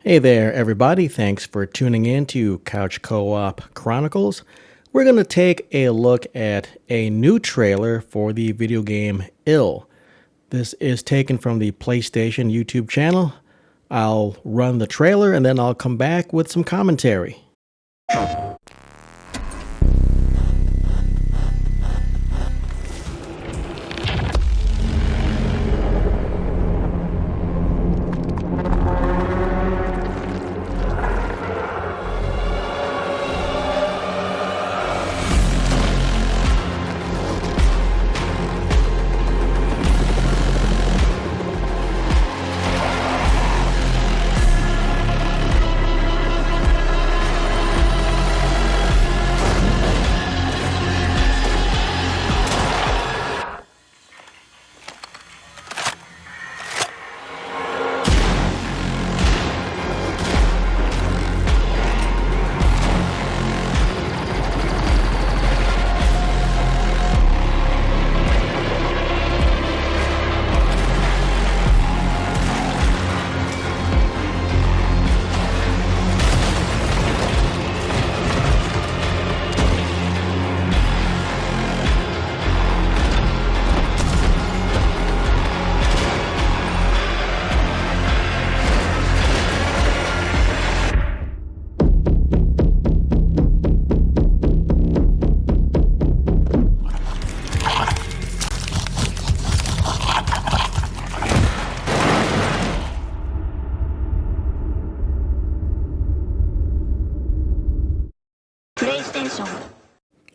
Hey there, everybody. Thanks for tuning in to Couch Co-op Chronicles. We're going to take a look at a new trailer for the video game Ill. This is taken from the PlayStation YouTube channel. I'll run the trailer and then I'll come back with some commentary.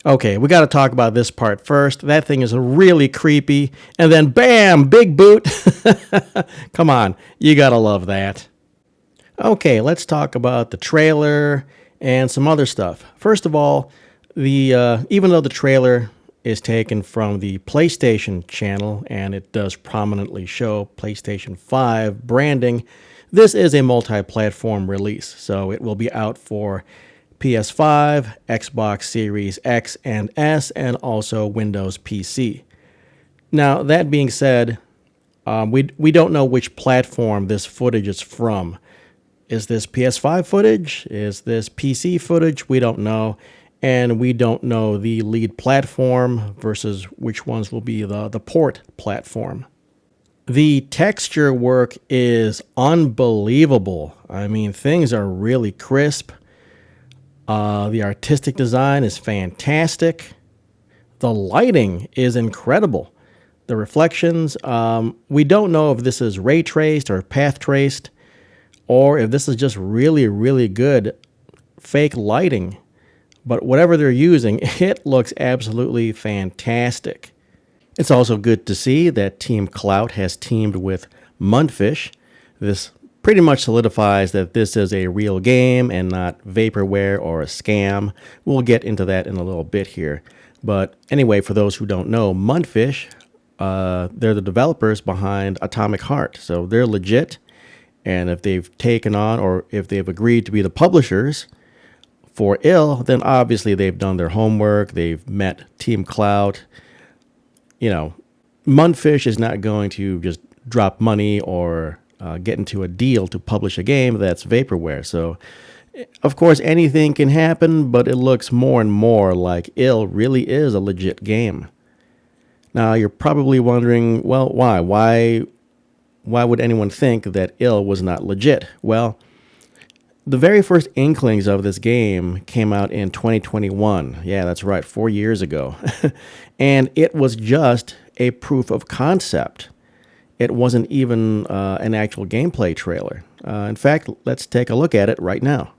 Okay, we got to talk about this part first. That thing is really creepy. And then bam, big boot. Come on, you got to love that. Okay, let's talk about the trailer and some other stuff. First of all, even though the trailer is taken from the PlayStation channel and it does prominently show PlayStation 5 branding, this is a multi-platform release. So it will be out for PS5, Xbox Series X and S, and also Windows PC. Now, that being said, we don't know which platform this footage is from. Is this PS5 footage? Is this PC footage? We don't know. And we don't know the lead platform versus which ones will be the port platform. The texture work is unbelievable. I mean, things are really crisp. The artistic design is fantastic. The lighting is incredible. The reflections, we don't know if this is ray traced or path traced, or if this is just really, really good fake lighting. But whatever they're using, it looks absolutely fantastic. It's also good to see that Team Clout has teamed with Mundfish. This pretty much solidifies that this is a real game and not vaporware or a scam. We'll get into that in a little bit here. But anyway, for those who don't know, Mundfish, they're the developers behind Atomic Heart. So they're legit. And if they've taken on or if they've agreed to be the publishers for Ill, then obviously they've done their homework. They've met Team Clout. You know, Mundfish is not going to just drop money or get into a deal to publish a game that's vaporware. So, of course, anything can happen, but it looks more and more like Ill really is a legit game. Now, you're probably wondering, well, why? Why would anyone think that Ill was not legit? Well, the very first inklings of this game came out in 2021. Yeah, that's right, 4 years ago. And it was just a proof of concept. It wasn't even an actual gameplay trailer. In fact, let's take a look at it right now.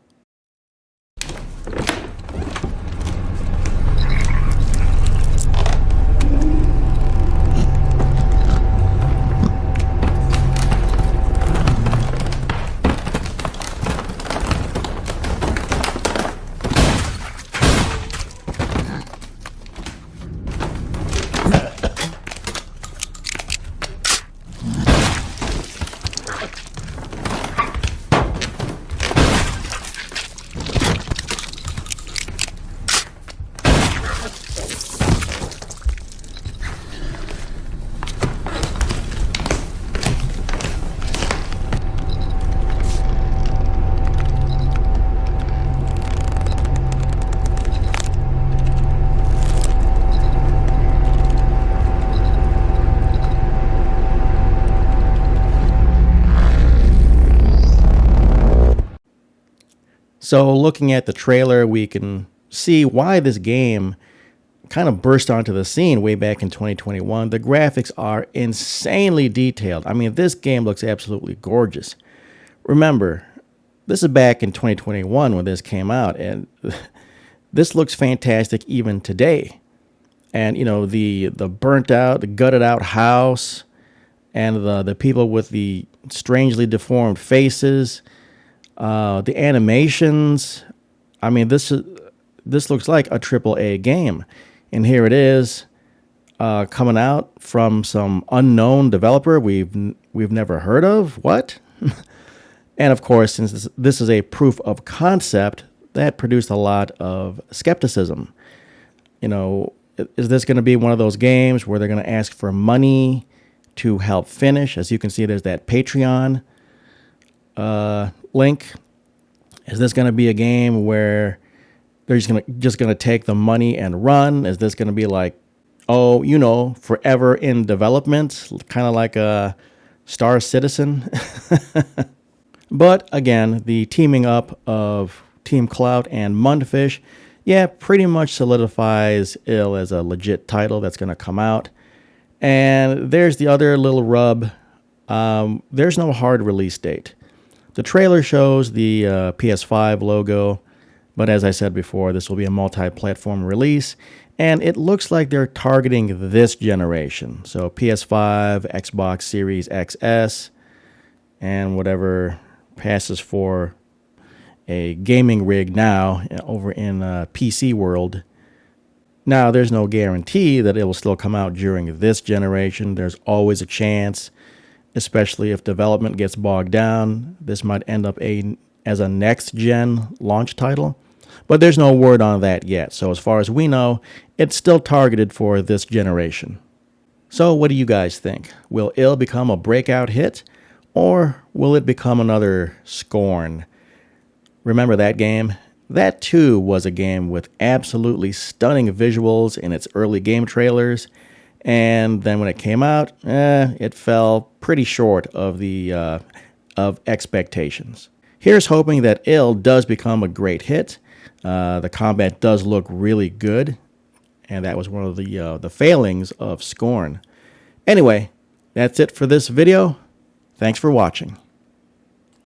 So looking at the trailer, we can see why this game kind of burst onto the scene way back in 2021. The graphics are insanely detailed. I mean, this game looks absolutely gorgeous. Remember, this is back in 2021 when this came out, and this looks fantastic even today. And, you know, the burnt out, the gutted out house, and the people with the strangely deformed faces, the animations. I mean, this looks like a AAA game. And here it is, coming out from some unknown developer we've never heard of. What? And of course, since this is a proof of concept, that produced a lot of skepticism. You know, is this going to be one of those games where they're going to ask for money to help finish? As you can see, there's that Patreon link. Is this going to be a game where they're just gonna take the money and run? Is this gonna be like, oh, you know, forever in development, kind of like a Star Citizen? But again, the teaming up of Team Clout and Mundfish, yeah, pretty much solidifies ill as a legit title that's gonna come out. And there's the other little rub. There's no hard release date. The trailer shows the PS5 logo. But as I said before, this will be a multi-platform release, and it looks like they're targeting this generation. So PS5, Xbox Series XS, and whatever passes for a gaming rig now over in PC world. Now, there's no guarantee that it will still come out during this generation. There's always a chance, especially if development gets bogged down. This might end up as a next-gen launch title. But there's no word on that yet. So as far as we know, it's still targeted for this generation. So what do you guys think? Will ill become a breakout hit? Or will it become another Scorn? Remember that game? That too was a game with absolutely stunning visuals in its early game trailers. And then when it came out, it fell pretty short of the of expectations. Here's hoping that ill does become a great hit. The combat does look really good, and that was one of the failings of Scorn. Anyway, that's it for this video. Thanks for watching.